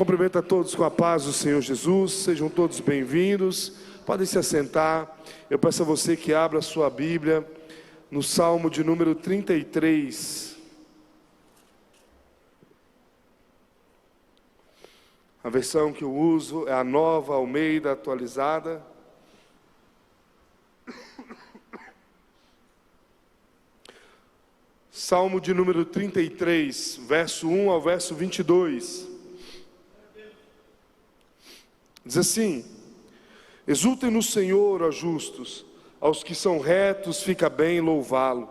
Cumprimento a todos com a paz do Senhor Jesus, sejam todos bem-vindos, podem se assentar. Eu peço a você que abra a sua Bíblia no Salmo de número 33. A versão que eu uso é a Nova Almeida atualizada. Salmo de número 33, verso 1 ao verso 22. Diz assim: exultem no Senhor, ó justos, aos que são retos fica bem louvá-lo.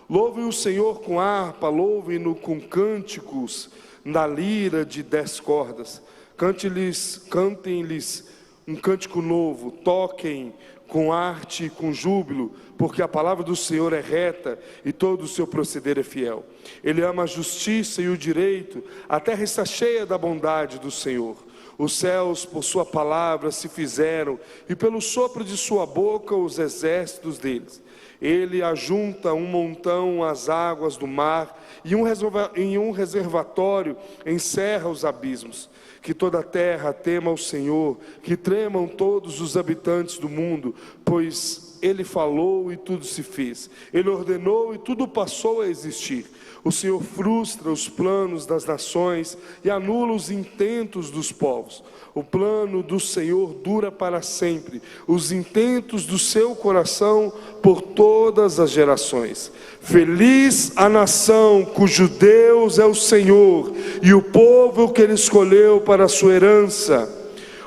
Louvem o Senhor com harpa, louvem-no com cânticos na lira de 10 cordas. Cantem-lhes um cântico novo, toquem com arte e com júbilo, porque a palavra do Senhor é reta e todo o seu proceder é fiel. Ele ama a justiça e o direito, a terra está cheia da bondade do Senhor. Os céus por sua palavra se fizeram, e pelo sopro de sua boca os exércitos deles. Ele ajunta um montão as águas do mar, e em um reservatório encerra os abismos. Que toda a terra tema o Senhor, que tremam todos os habitantes do mundo, pois Ele falou e tudo se fez. Ele ordenou e tudo passou a existir. O Senhor frustra os planos das nações e anula os intentos dos povos. O plano do Senhor dura para sempre, os intentos do seu coração por todas as gerações. Feliz a nação cujo Deus é o Senhor, e o povo que Ele escolheu para a sua herança.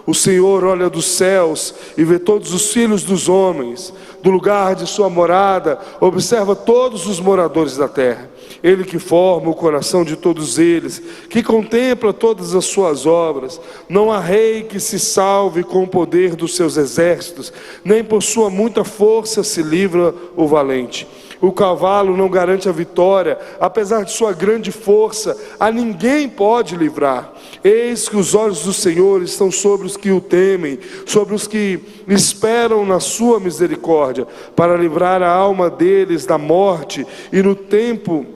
O Senhor olha dos céus e vê todos os filhos dos homens. Do lugar de sua morada, observa todos os moradores da terra. Ele que forma o coração de todos eles, que contempla todas as suas obras. Não há rei que se salve com o poder dos seus exércitos, nem por sua muita força se livra o valente. O cavalo não garante a vitória, apesar de sua grande força, a ninguém pode livrar. Eis que os olhos do Senhor estão sobre os que o temem, sobre os que esperam na sua misericórdia, para livrar a alma deles da morte e no tempo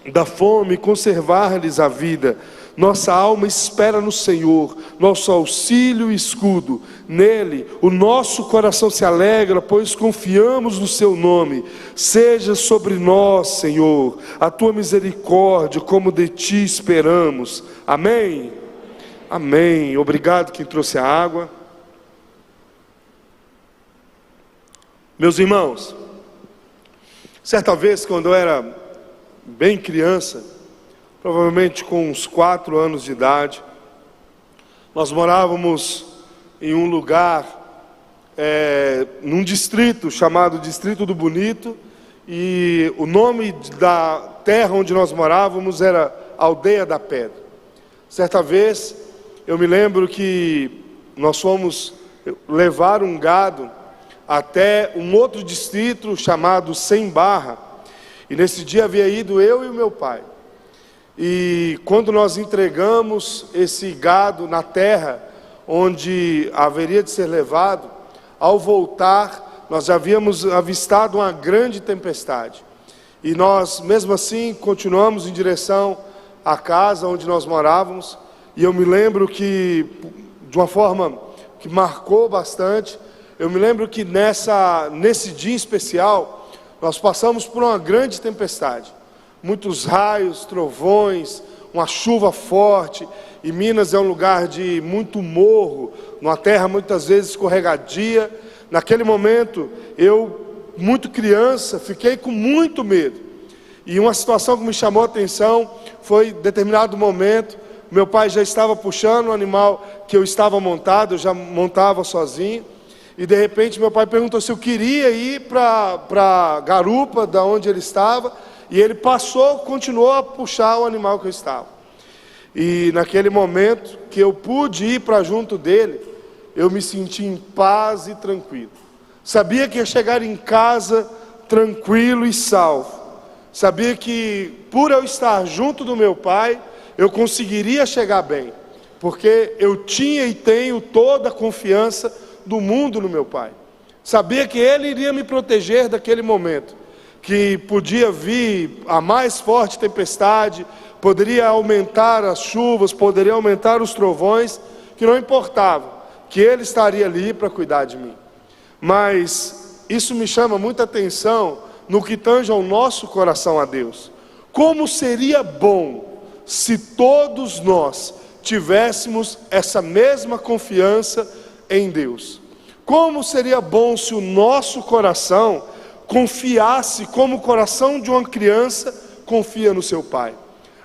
da fome conservar-lhes a vida. Nossa alma espera no Senhor, nosso auxílio e escudo. Nele o nosso coração se alegra, pois confiamos no seu nome. Seja sobre nós, Senhor, a tua misericórdia, como de ti esperamos. Amém? Amém. Obrigado quem trouxe a água. Meus irmãos, certa vez quando eu era bem criança, provavelmente com uns 4 anos de idade, nós morávamos em um lugar, num distrito chamado Distrito do Bonito, e o nome da terra onde nós morávamos era Aldeia da Pedra. Certa vez, eu me lembro que nós fomos levar um gado até um outro distrito chamado Sem Barra, e nesse dia havia ido eu e o meu pai. E quando nós entregamos esse gado na terra onde haveria de ser levado, ao voltar, nós já havíamos avistado uma grande tempestade. E nós, mesmo assim, continuamos em direção à casa onde nós morávamos. E eu me lembro que, de uma forma que marcou bastante, eu me lembro que nesse dia especial, nós passamos por uma grande tempestade. Muitos raios, trovões, uma chuva forte, e Minas é um lugar de muito morro, numa terra muitas vezes escorregadia. Naquele momento, eu, muito criança, fiquei com muito medo, e uma situação que me chamou a atenção foi, em determinado momento, meu pai já estava puxando o animal que eu estava montado, eu já montava sozinho, e de repente meu pai perguntou se eu queria ir para a garupa da onde ele estava. E ele continuou a puxar o animal que eu estava. E naquele momento que eu pude ir para junto dele, eu me senti em paz e tranquilo. Sabia que ia chegar em casa tranquilo e salvo. Sabia que por eu estar junto do meu pai, eu conseguiria chegar bem. Porque eu tinha e tenho toda a confiança do mundo no meu pai. Sabia que ele iria me proteger daquele momento, que podia vir a mais forte tempestade, poderia aumentar as chuvas, poderia aumentar os trovões, que não importava, que Ele estaria ali para cuidar de mim. Mas isso me chama muita atenção no que tange ao nosso coração a Deus. Como seria bom se todos nós tivéssemos essa mesma confiança em Deus. Como seria bom se o nosso coração confiasse como o coração de uma criança confia no seu pai.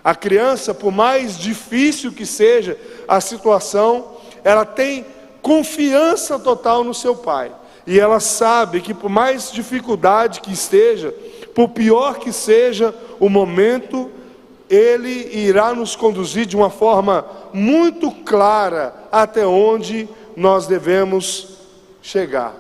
A criança, por mais difícil que seja a situação, ela tem confiança total no seu pai. E ela sabe que por mais dificuldade que esteja, por pior que seja o momento, Ele irá nos conduzir de uma forma muito clara até onde nós devemos chegar.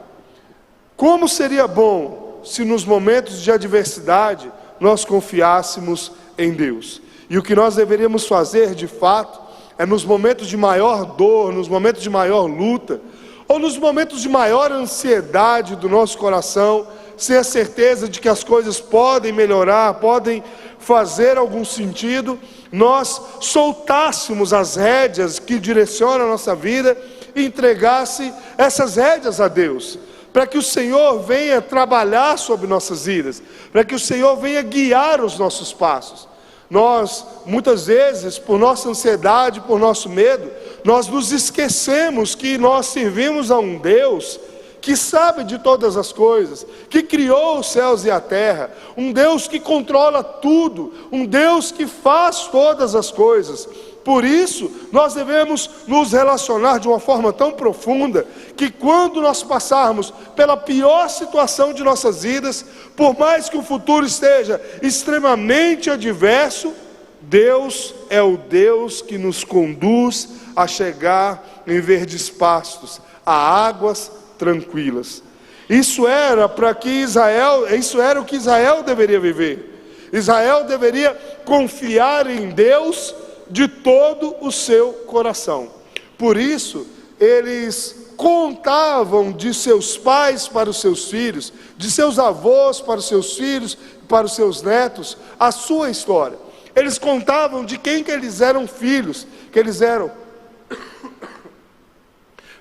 Como seria bom se nos momentos de adversidade nós confiássemos em Deus. E o que nós deveríamos fazer de fato é nos momentos de maior dor, nos momentos de maior luta, ou nos momentos de maior ansiedade do nosso coração, sem a certeza de que as coisas podem melhorar, podem fazer algum sentido, nós soltássemos as rédeas que direcionam a nossa vida e entregasse essas rédeas a Deus, para que o Senhor venha trabalhar sobre nossas vidas, para que o Senhor venha guiar os nossos passos. Nós, muitas vezes, por nossa ansiedade, por nosso medo, nós nos esquecemos que nós servimos a um Deus que sabe de todas as coisas, que criou os céus e a terra, um Deus que controla tudo, um Deus que faz todas as coisas. Por isso, nós devemos nos relacionar de uma forma tão profunda, que quando nós passarmos pela pior situação de nossas vidas, por mais que o futuro esteja extremamente adverso, Deus é o Deus que nos conduz a chegar em verdes pastos, a águas tranquilas. Isso era o que Israel deveria viver. Israel deveria confiar em Deus de todo o seu coração. Por isso, eles contavam de seus pais para os seus filhos, de seus avós para os seus filhos, para os seus netos, a sua história. Eles contavam de quem que eles eram filhos, que eles eram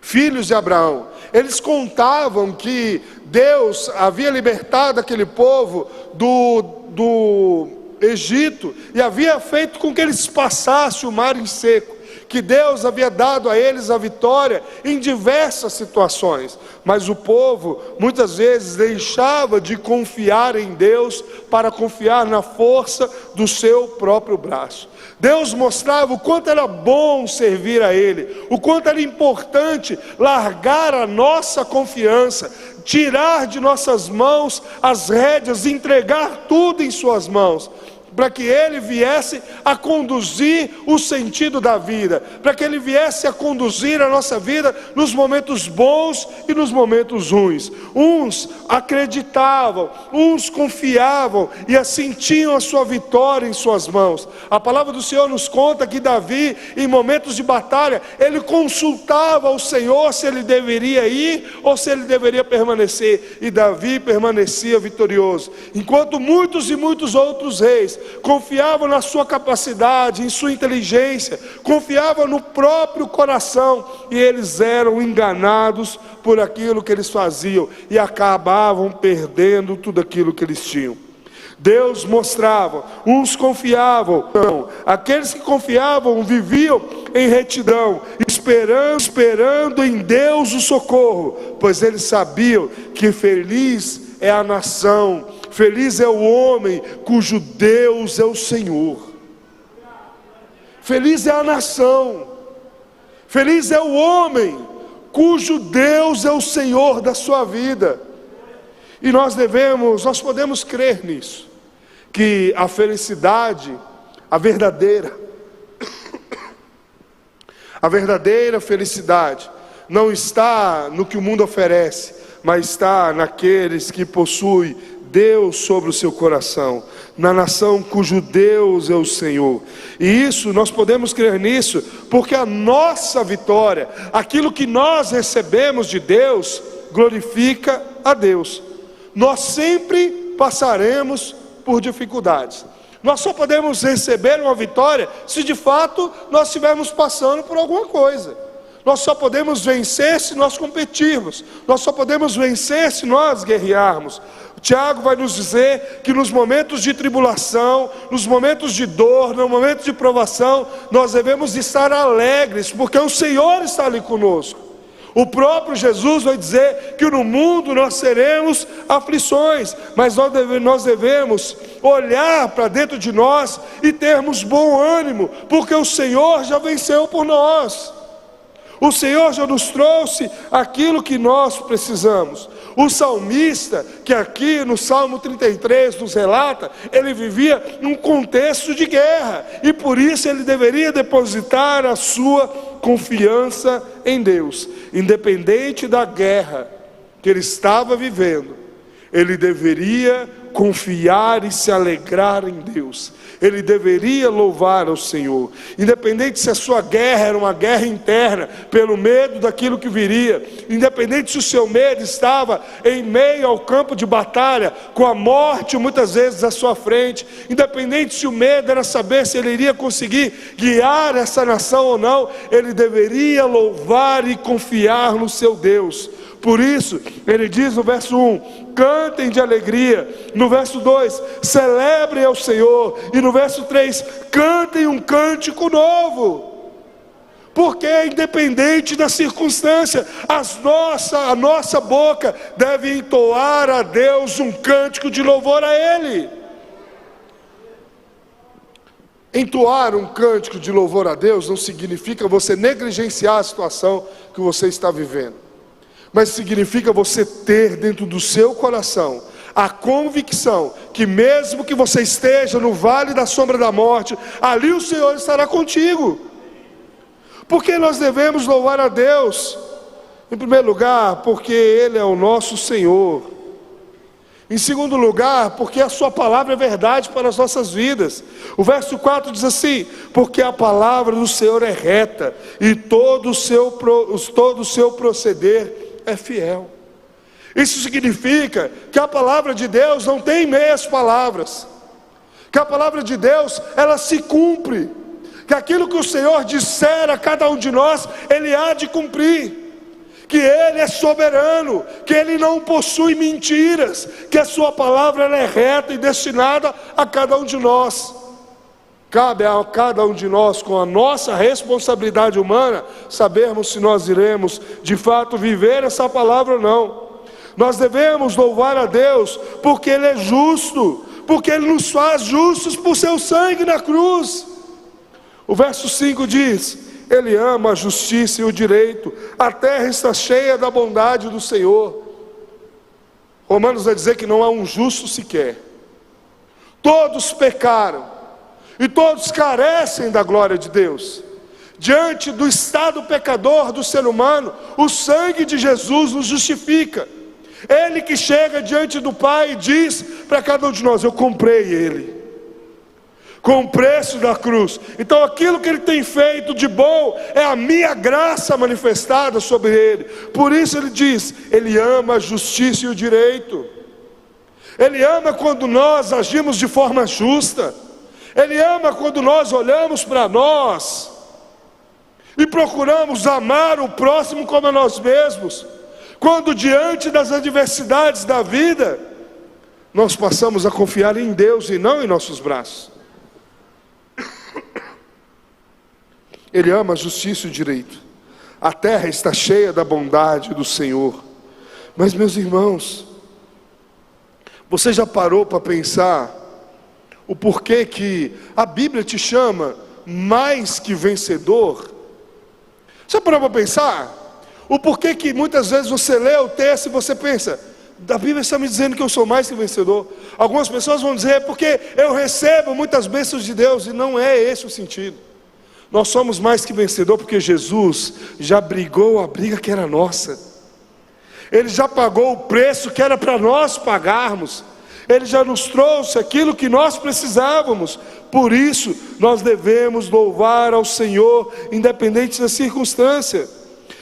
filhos de Abraão. Eles contavam que Deus havia libertado aquele povo do Egito e havia feito com que eles passassem o mar em seco, que Deus havia dado a eles a vitória em diversas situações, mas o povo muitas vezes deixava de confiar em Deus para confiar na força do seu próprio braço. Deus mostrava o quanto era bom servir a Ele, o quanto era importante largar a nossa confiança, tirar de nossas mãos as rédeas, entregar tudo em suas mãos, para que Ele viesse a conduzir o sentido da vida, para que Ele viesse a conduzir a nossa vida nos momentos bons e nos momentos ruins. Uns acreditavam, uns confiavam e assim tinham a sua vitória em suas mãos. A palavra do Senhor nos conta que Davi, em momentos de batalha, ele consultava o Senhor se ele deveria ir ou se ele deveria permanecer, e Davi permanecia vitorioso, enquanto muitos e muitos outros reis confiavam na sua capacidade, em sua inteligência, confiavam no próprio coração, e eles eram enganados por aquilo que eles faziam, e acabavam perdendo tudo aquilo que eles tinham. Deus mostrava, uns confiavam, aqueles que confiavam viviam em retidão, esperando em Deus o socorro, pois eles sabiam que feliz é a nação, feliz é o homem cujo Deus é o Senhor. Feliz é a nação, feliz é o homem cujo Deus é o Senhor da sua vida. E nós podemos crer nisso, que a felicidade, a verdadeira felicidade não está no que o mundo oferece, mas está naqueles que possuem Deus sobre o seu coração, na nação cujo Deus é o Senhor. E isso, nós podemos crer nisso, porque a nossa vitória, aquilo que nós recebemos de Deus, glorifica a Deus. Nós sempre passaremos por dificuldades, Nós só podemos receber uma vitória se de fato nós estivermos passando por alguma coisa. Nós só podemos vencer se nós competirmos. Nós só podemos vencer se nós guerrearmos. O Tiago vai nos dizer que nos momentos de tribulação, nos momentos de dor, no momento de provação, nós devemos estar alegres, porque o Senhor está ali conosco. O próprio Jesus vai dizer que no mundo nós teremos aflições, mas nós devemos olhar para dentro de nós e termos bom ânimo, porque o Senhor já venceu por nós. O Senhor já nos trouxe aquilo que nós precisamos. O salmista, que aqui no Salmo 33 nos relata, ele vivia num contexto de guerra, e por isso ele deveria depositar a sua confiança em Deus. Independente da guerra que ele estava vivendo, ele deveria confiar e se alegrar em Deus. Ele deveria louvar ao Senhor, independente se a sua guerra era uma guerra interna, pelo medo daquilo que viria, independente se o seu medo estava em meio ao campo de batalha, com a morte muitas vezes à sua frente, independente se o medo era saber se ele iria conseguir guiar essa nação ou não, ele deveria louvar e confiar no seu Deus. Por isso, ele diz no verso 1, cantem de alegria. No verso 2, celebrem ao Senhor. E no verso 3, cantem um cântico novo. Porque independente da circunstância, a nossa boca deve entoar a Deus um cântico de louvor a Ele. Entoar um cântico de louvor a Deus não significa você negligenciar a situação que você está vivendo, mas significa você ter dentro do seu coração a convicção que mesmo que você esteja no vale da sombra da morte, ali o Senhor estará contigo. Porque nós devemos louvar a Deus? Em primeiro lugar, porque Ele é o nosso Senhor. Em segundo lugar, porque a sua palavra é verdade para as nossas vidas. O verso 4 diz assim, porque a palavra do Senhor é reta, e todo o seu proceder é fiel. Isso significa que a palavra de Deus não tem meias palavras, que a palavra de Deus, ela se cumpre, que aquilo que o Senhor disser a cada um de nós, Ele há de cumprir, que Ele é soberano, que Ele não possui mentiras, que a sua palavra ela é reta e destinada a cada um de nós. Cabe a cada um de nós, com a nossa responsabilidade humana, sabermos se nós iremos de fato viver essa palavra ou não. Nós devemos louvar a Deus porque Ele é justo, porque Ele nos faz justos por seu sangue na cruz. O verso 5 diz, Ele ama a justiça e o direito, a terra está cheia da bondade do Senhor. Romanos vai dizer que não há um justo sequer. Todos pecaram e todos carecem da glória de Deus. Diante do estado pecador do ser humano, o sangue de Jesus nos justifica. Ele que chega diante do Pai e diz para cada um de nós, eu comprei Ele, com o preço da cruz. Então aquilo que Ele tem feito de bom, é a minha graça manifestada sobre Ele. Por isso Ele diz, Ele ama a justiça e o direito. Ele ama quando nós agimos de forma justa. Ele ama quando nós olhamos para nós e procuramos amar o próximo como a nós mesmos. Quando diante das adversidades da vida, nós passamos a confiar em Deus e não em nossos braços. Ele ama a justiça e o direito. A terra está cheia da bondade do Senhor. Mas meus irmãos, você já parou para pensar o porquê que a Bíblia te chama mais que vencedor? Você parou para pensar? O porquê que muitas vezes você lê o texto e você pensa, a Bíblia está me dizendo que eu sou mais que vencedor. Algumas pessoas vão dizer, porque eu recebo muitas bênçãos de Deus, e não é esse o sentido. Nós somos mais que vencedor porque Jesus já brigou a briga que era nossa. Ele já pagou o preço que era para nós pagarmos. Ele já nos trouxe aquilo que nós precisávamos. Por isso nós devemos louvar ao Senhor, independente da circunstância.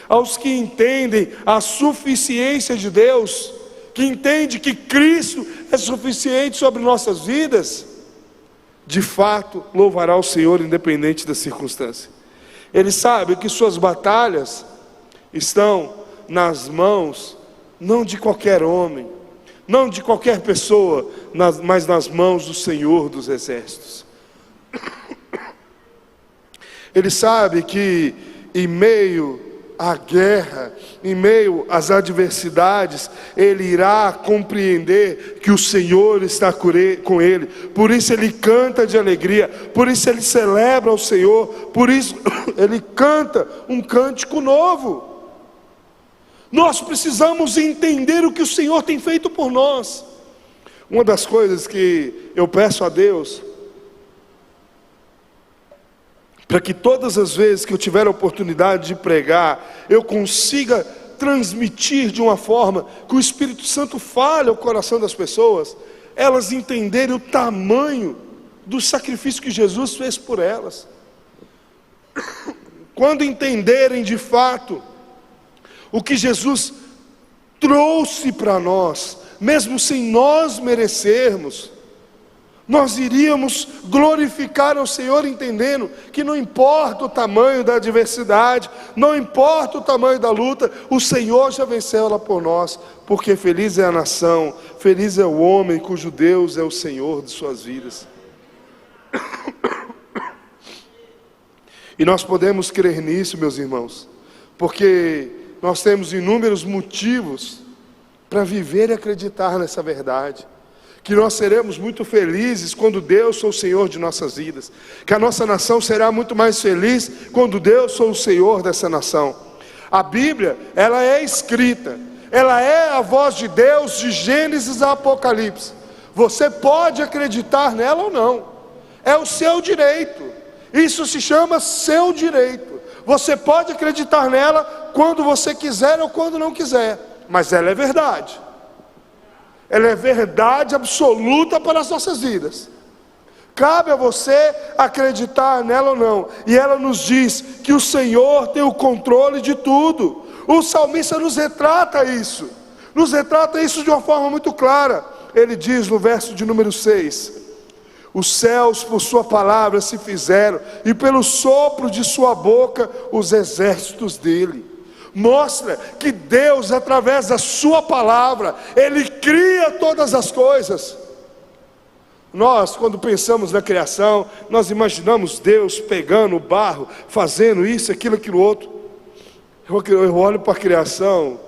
Aos que entendem a suficiência de Deus, que entendem que Cristo é suficiente sobre nossas vidas, de fato louvará o Senhor independente da circunstância. Ele sabe que suas batalhas estão nas mãos, não de qualquer homem, não de qualquer pessoa, mas nas mãos do Senhor dos exércitos. Ele sabe que em meio à guerra, em meio às adversidades, ele irá compreender que o Senhor está com ele. Por isso ele canta de alegria, por isso ele celebra o Senhor, por isso ele canta um cântico novo. Nós precisamos entender o que o Senhor tem feito por nós. Uma das coisas que eu peço a Deus, para que todas as vezes que eu tiver a oportunidade de pregar, eu consiga transmitir de uma forma que o Espírito Santo fale ao coração das pessoas, elas entenderem o tamanho do sacrifício que Jesus fez por elas. Quando entenderem de fato o que Jesus trouxe para nós, mesmo sem nós merecermos, nós iríamos glorificar ao Senhor, entendendo que não importa o tamanho da adversidade, não importa o tamanho da luta, o Senhor já venceu ela por nós, porque feliz é a nação, feliz é o homem cujo Deus é o Senhor de suas vidas. E nós podemos crer nisso, meus irmãos, porque nós temos inúmeros motivos para viver e acreditar nessa verdade. Que nós seremos muito felizes quando Deus for o Senhor de nossas vidas. Que a nossa nação será muito mais feliz quando Deus for o Senhor dessa nação. A Bíblia, ela é escrita, ela é a voz de Deus de Gênesis a Apocalipse. Você pode acreditar nela ou não, é o seu direito. Isso se chama seu direito. Você pode acreditar nela quando você quiser ou quando não quiser, mas ela é verdade. Ela é verdade absoluta para as nossas vidas. Cabe a você acreditar nela ou não. E ela nos diz que o Senhor tem o controle de tudo. O salmista nos retrata isso de uma forma muito clara. Ele diz no verso de número 6: os céus por sua palavra se fizeram, e pelo sopro de sua boca os exércitos dele. Mostra que Deus, através da sua palavra, Ele cria todas as coisas. Nós, quando pensamos na criação, nós imaginamos Deus pegando o barro, fazendo isso, aquilo, aquilo outro. Eu olho para a criação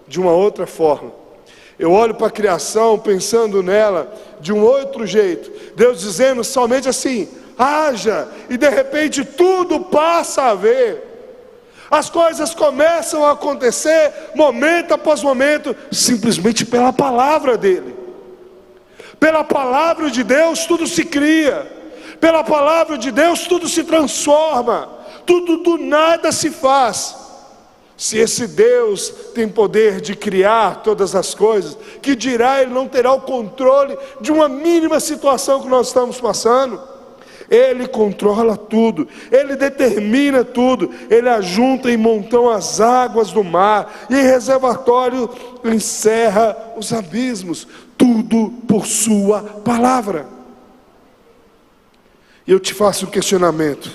de uma outra forma. Eu olho para a criação pensando nela de um outro jeito. Deus dizendo somente assim: haja, e de repente tudo passa a ver. As coisas começam a acontecer, momento após momento, simplesmente pela palavra dele. Pela palavra de Deus tudo se cria. Pela palavra de Deus tudo se transforma. Tudo do nada se faz. Se esse Deus tem poder de criar todas as coisas, que dirá Ele não terá o controle de uma mínima situação que nós estamos passando? Ele controla tudo, Ele determina tudo, Ele ajunta em montão as águas do mar, e em reservatório encerra os abismos, tudo por sua palavra. E eu te faço um questionamento,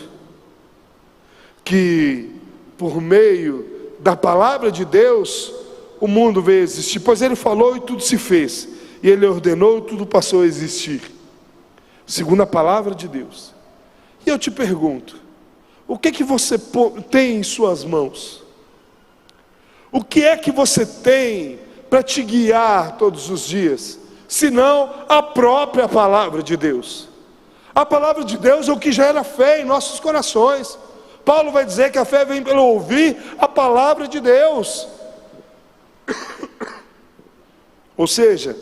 que por meio da palavra de Deus, o mundo veio a existir, pois Ele falou e tudo se fez, e Ele ordenou e tudo passou a existir, segundo a palavra de Deus. E eu te pergunto, o que você tem em suas mãos? O que é que você tem para te guiar todos os dias, senão a própria palavra de Deus? A palavra de Deus é o que gera fé em nossos corações. Paulo vai dizer que a fé vem pelo ouvir a palavra de Deus. Ou seja,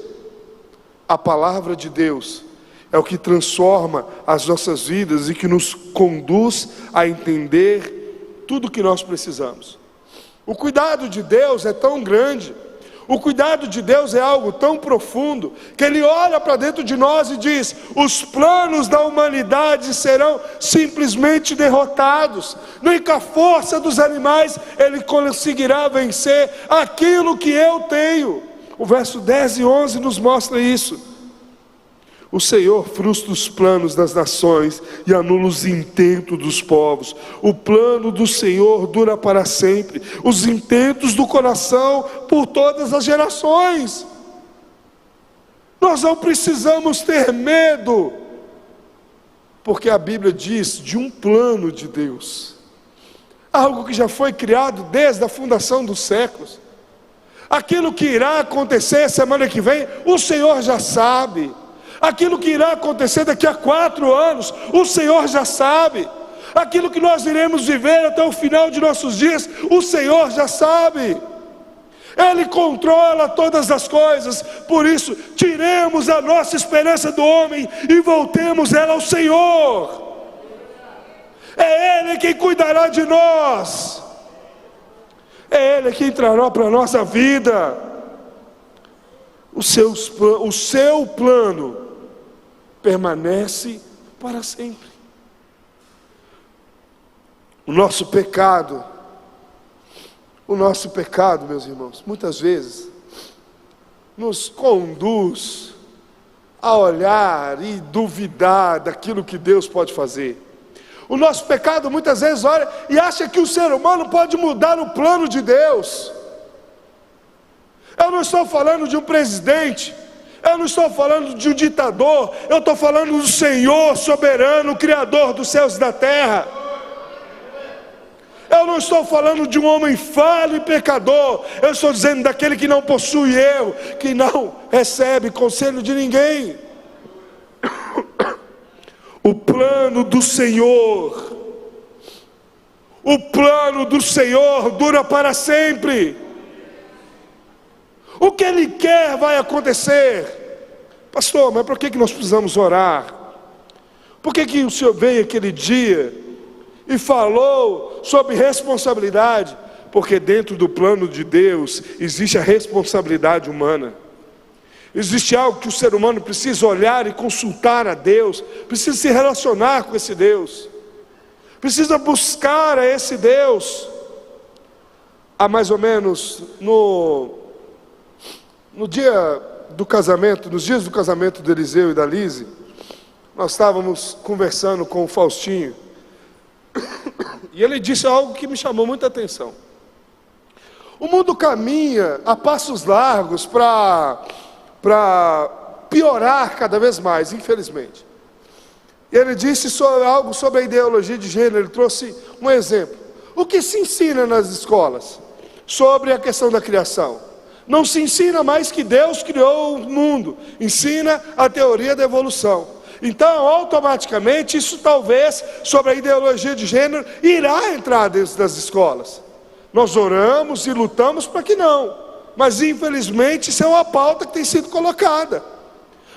a palavra de Deus é o que transforma as nossas vidas e que nos conduz a entender tudo o que nós precisamos. O cuidado de Deus é tão grande, o cuidado de Deus é algo tão profundo, que Ele olha para dentro de nós e diz: os planos da humanidade serão simplesmente derrotados, nem com a força dos animais Ele conseguirá vencer aquilo que eu tenho. O verso 10 e 11 nos mostra isso. O Senhor frustra os planos das nações e anula os intentos dos povos. O plano do Senhor dura para sempre, os intentos do coração por todas as gerações. Nós não precisamos ter medo, porque a Bíblia diz de um plano de Deus, algo que já foi criado desde a fundação dos séculos. Aquilo que irá acontecer semana que vem, o Senhor já sabe. Aquilo que irá acontecer daqui a 4 anos, o Senhor já sabe. Aquilo que nós iremos viver até o final de nossos dias, o Senhor já sabe. Ele controla todas as coisas. Por isso, tiremos a nossa esperança do homem e voltemos ela ao Senhor. É Ele quem cuidará de nós. É Ele quem trará para a nossa vida o seu plano permanece para sempre. O nosso pecado, meus irmãos, muitas vezes nos conduz a olhar e duvidar daquilo que Deus pode fazer. O nosso pecado muitas vezes olha e acha que o ser humano pode mudar o plano de Deus. Eu não estou falando de um presidente, eu não estou falando de um ditador, eu estou falando do Senhor soberano, Criador dos céus e da terra. Eu não estou falando de um homem falho e pecador, eu estou dizendo daquele que não possui erro, que não recebe conselho de ninguém. O plano do Senhor dura para sempre. O que Ele quer vai acontecer. Pastor, mas por que nós precisamos orar? Por que o Senhor veio aquele dia e falou sobre responsabilidade? Porque dentro do plano de Deus existe a responsabilidade humana. Existe algo que o ser humano precisa olhar e consultar a Deus, precisa se relacionar com esse Deus, precisa buscar a esse Deus. Há mais ou menos no dia do casamento, nos dias do casamento do Eliseu e da Lise, nós estávamos conversando com o Faustinho, e ele disse algo que me chamou muita atenção. O mundo caminha a passos largos para piorar cada vez mais, infelizmente. E ele disse algo sobre a ideologia de gênero. Ele trouxe um exemplo. O que se ensina nas escolas sobre a questão da criação? Não se ensina mais que Deus criou o mundo, ensina a teoria da evolução. Então, automaticamente, isso talvez, sobre a ideologia de gênero, irá entrar dentro das escolas. Nós oramos e lutamos para que não, mas infelizmente isso é uma pauta que tem sido colocada.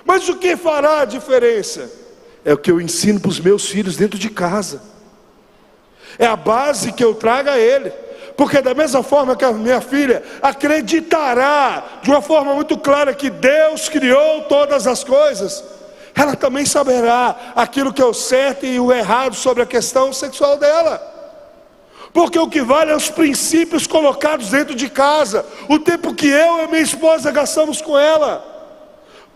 Mas o que fará a diferença? É o que eu ensino para os meus filhos dentro de casa, é a base que eu trago a ele. Porque da mesma forma que a minha filha acreditará de uma forma muito clara que Deus criou todas as coisas, ela também saberá aquilo que é o certo e o errado sobre a questão sexual dela. Porque o que vale é os princípios colocados dentro de casa, o tempo que eu e minha esposa gastamos com ela.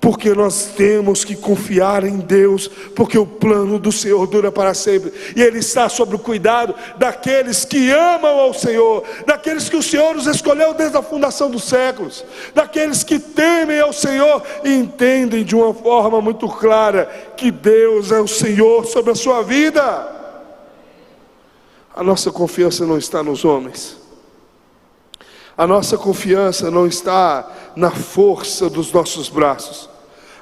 Porque nós temos que confiar em Deus, porque o plano do Senhor dura para sempre, e Ele está sob o cuidado daqueles que amam ao Senhor, daqueles que o Senhor os escolheu desde a fundação dos séculos, daqueles que temem ao Senhor e entendem de uma forma muito clara que Deus é o Senhor sobre a sua vida. A nossa confiança não está nos homens, a nossa confiança não está na força dos nossos braços,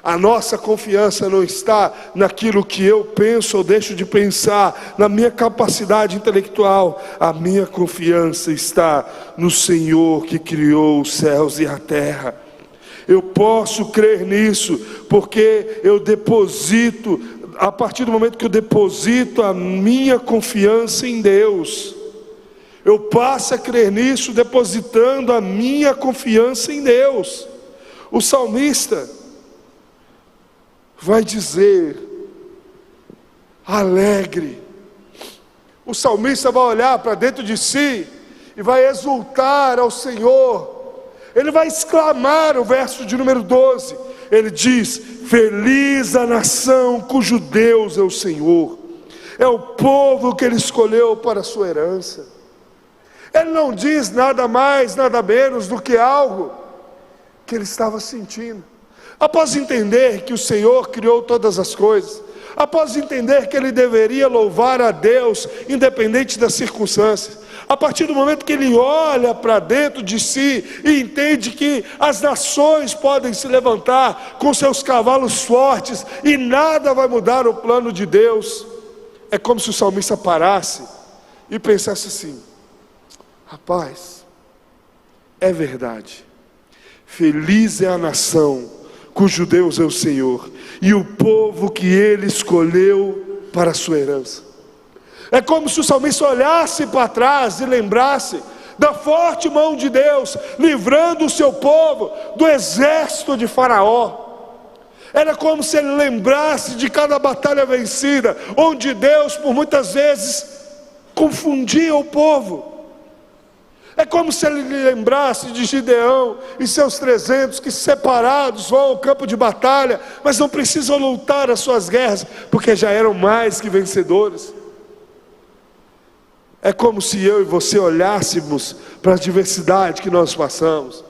a nossa confiança não está naquilo que eu penso ou deixo de pensar, na minha capacidade intelectual. A minha confiança está no Senhor que criou os céus e a terra. Eu posso crer nisso, porque eu deposito, a partir do momento que eu deposito a minha confiança em Deus, eu passo a crer nisso, depositando a minha confiança em Deus. O salmista vai dizer, alegre. O salmista vai olhar para dentro de si e vai exultar ao Senhor. Ele vai exclamar, o verso de número 12, ele diz: feliz a nação cujo Deus é o Senhor, é o povo que ele escolheu para a sua herança. Ele não diz nada mais, nada menos do que algo que ele estava sentindo. Após entender que o Senhor criou todas as coisas, após entender que ele deveria louvar a Deus independente das circunstâncias, a partir do momento que ele olha para dentro de si e entende que as nações podem se levantar com seus cavalos fortes e nada vai mudar o plano de Deus, é como se o salmista parasse e pensasse assim: rapaz, é verdade, feliz é a nação cujo Deus é o Senhor, e o povo que ele escolheu para a sua herança. É como se o salmista olhasse para trás e lembrasse da forte mão de Deus, livrando o seu povo do exército de Faraó. Era como se ele lembrasse de cada batalha vencida, onde Deus por muitas vezes confundia o povo. É como se ele lembrasse de Gideão e seus 300 que separados vão ao campo de batalha, mas não precisam lutar as suas guerras, porque já eram mais que vencedores. É como se eu e você olhássemos para a diversidade que nós passamos,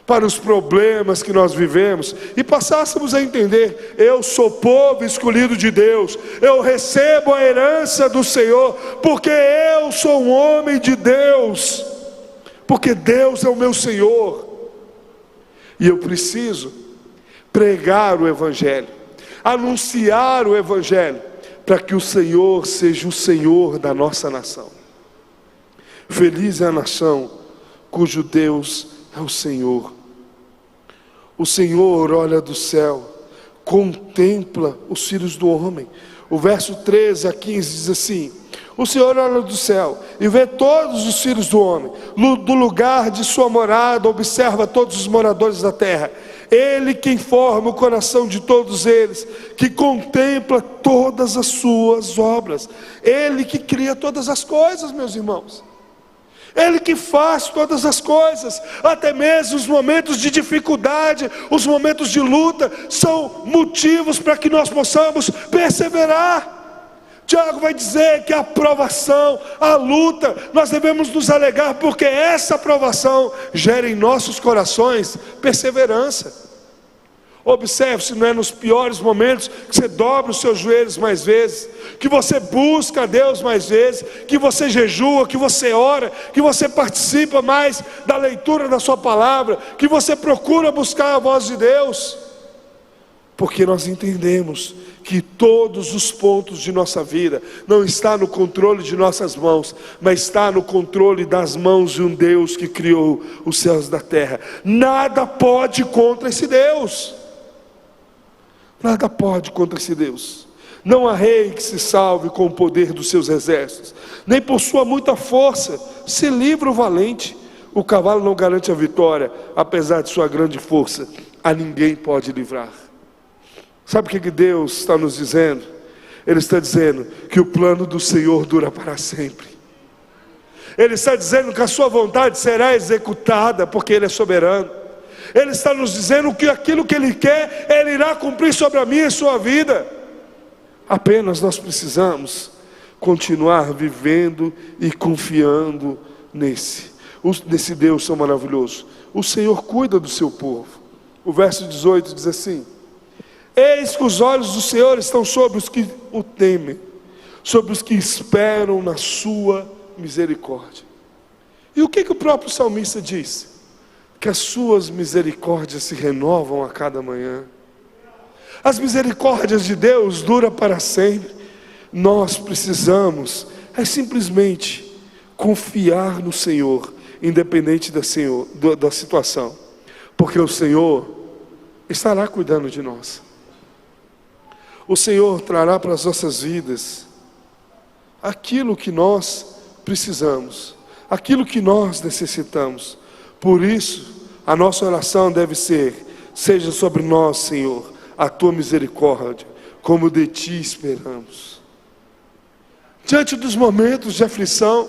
para os problemas que nós vivemos, e passássemos a entender: eu sou povo escolhido de Deus, eu recebo a herança do Senhor, porque eu sou um homem de Deus, porque Deus é o meu Senhor, e eu preciso pregar o Evangelho, anunciar o Evangelho, para que o Senhor seja o Senhor da nossa nação. Feliz é a nação cujo Deus é o Senhor. O Senhor olha do céu, contempla os filhos do homem. O verso 13 a 15 diz assim: o Senhor olha do céu e vê todos os filhos do homem, do lugar de sua morada observa todos os moradores da terra. Ele quem forma o coração de todos eles, que contempla todas as suas obras. Ele que cria todas as coisas, meus irmãos. Ele que faz todas as coisas, até mesmo os momentos de dificuldade, os momentos de luta, são motivos para que nós possamos perseverar. Tiago vai dizer que a provação, a luta, nós devemos nos alegrar, porque essa provação gera em nossos corações perseverança. Observe se não é nos piores momentos que você dobra os seus joelhos mais vezes, que você busca a Deus mais vezes, que você jejua, que você ora, que você participa mais da leitura da sua palavra, que você procura buscar a voz de Deus, porque nós entendemos que todos os pontos de nossa vida não está no controle de nossas mãos, mas está no controle das mãos de um Deus que criou os céus da terra. Nada pode contra esse Deus. Nada pode contra esse Deus. Não há rei que se salve com o poder dos seus exércitos, nem por sua muita força se livra o valente. O cavalo não garante a vitória, apesar de sua grande força, a ninguém pode livrar. Sabe o que Deus está nos dizendo? Ele está dizendo que o plano do Senhor dura para sempre. Ele está dizendo que a sua vontade será executada, porque Ele é soberano. Ele está nos dizendo que aquilo que Ele quer, Ele irá cumprir sobre a minha e sua vida. Apenas nós precisamos continuar vivendo e confiando nesse Deus tão maravilhoso. O Senhor cuida do seu povo. O verso 18 diz assim: eis que os olhos do Senhor estão sobre os que o temem, sobre os que esperam na sua misericórdia. E o que o próprio salmista diz? Que as suas misericórdias se renovam a cada manhã. As misericórdias de Deus duram para sempre. Nós precisamos simplesmente confiar no Senhor, independente da situação, porque o Senhor estará cuidando de nós. O Senhor trará para as nossas vidas aquilo que nós precisamos, aquilo que nós necessitamos. Por isso, a nossa oração deve ser: seja sobre nós, Senhor, a tua misericórdia, como de ti esperamos. Diante dos momentos de aflição,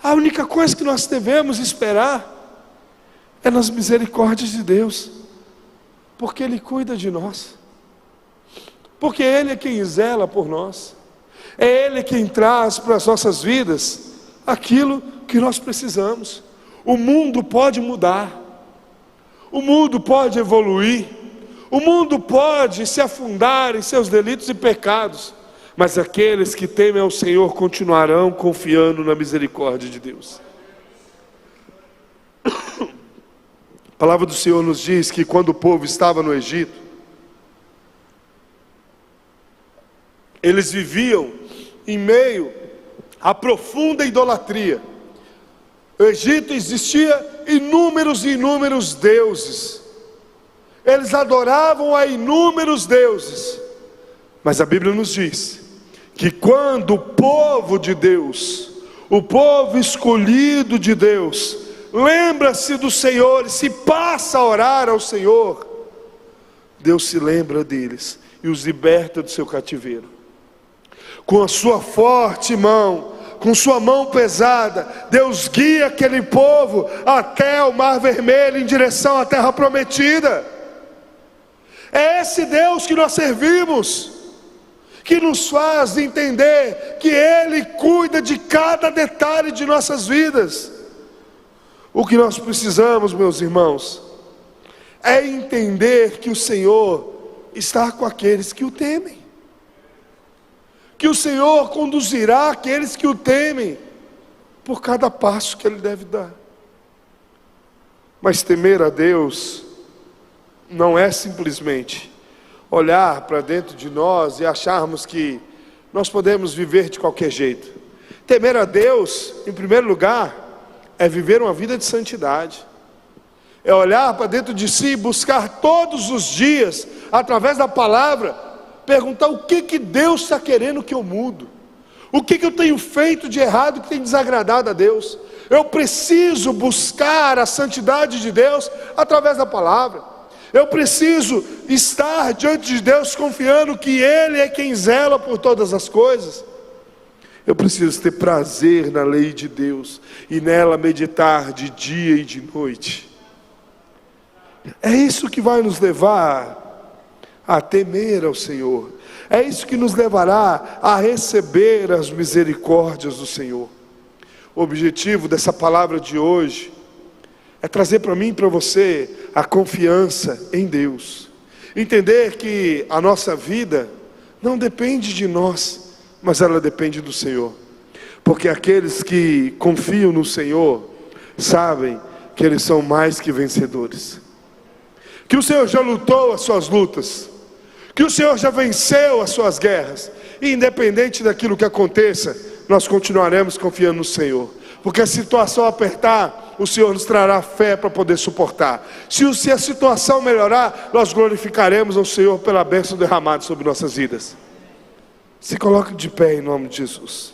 a única coisa que nós devemos esperar é nas misericórdias de Deus. Porque Ele cuida de nós, porque Ele é quem zela por nós, é Ele quem traz para as nossas vidas aquilo que nós precisamos. O mundo pode mudar, o mundo pode evoluir, o mundo pode se afundar em seus delitos e pecados, mas aqueles que temem ao Senhor continuarão confiando na misericórdia de Deus. A palavra do Senhor nos diz que quando o povo estava no Egito, eles viviam em meio à profunda idolatria. No Egito existia inúmeros e inúmeros deuses, eles adoravam a inúmeros deuses, mas a Bíblia nos diz que quando o povo de Deus, o povo escolhido de Deus, lembra-se do Senhor e se passa a orar ao Senhor, Deus se lembra deles e os liberta do seu cativeiro. Com a sua forte mão, com sua mão pesada, Deus guia aquele povo até o Mar Vermelho, em direção à terra prometida. É esse Deus que nós servimos, que nos faz entender que Ele cuida de cada detalhe de nossas vidas. O que nós precisamos, meus irmãos, é entender que o Senhor está com aqueles que o temem, que o Senhor conduzirá aqueles que o temem por cada passo que Ele deve dar. Mas temer a Deus não é simplesmente olhar para dentro de nós e acharmos que nós podemos viver de qualquer jeito. Temer a Deus, em primeiro lugar, é viver uma vida de santidade, é olhar para dentro de si e buscar todos os dias, através da palavra, perguntar o que Deus está querendo que eu mudo, o que eu tenho feito de errado que tem desagradado a Deus. Eu preciso buscar a santidade de Deus através da palavra. Eu preciso estar diante de Deus confiando que Ele é quem zela por todas as coisas. Eu preciso ter prazer na lei de Deus e nela meditar de dia e de noite. É isso que vai nos levar a temer ao Senhor. É isso que nos levará a receber as misericórdias do Senhor. O objetivo dessa palavra de hoje é trazer para mim e para você a confiança em Deus. Entender que a nossa vida não depende de nós, mas ela depende do Senhor. Porque aqueles que confiam no Senhor sabem que eles são mais que vencedores. Que o Senhor já lutou as suas lutas, que o Senhor já venceu as suas guerras. E independente daquilo que aconteça, nós continuaremos confiando no Senhor. Porque a situação apertar, o Senhor nos trará fé para poder suportar. Se a situação melhorar, nós glorificaremos ao Senhor pela bênção derramada sobre nossas vidas. Se coloque de pé em nome de Jesus.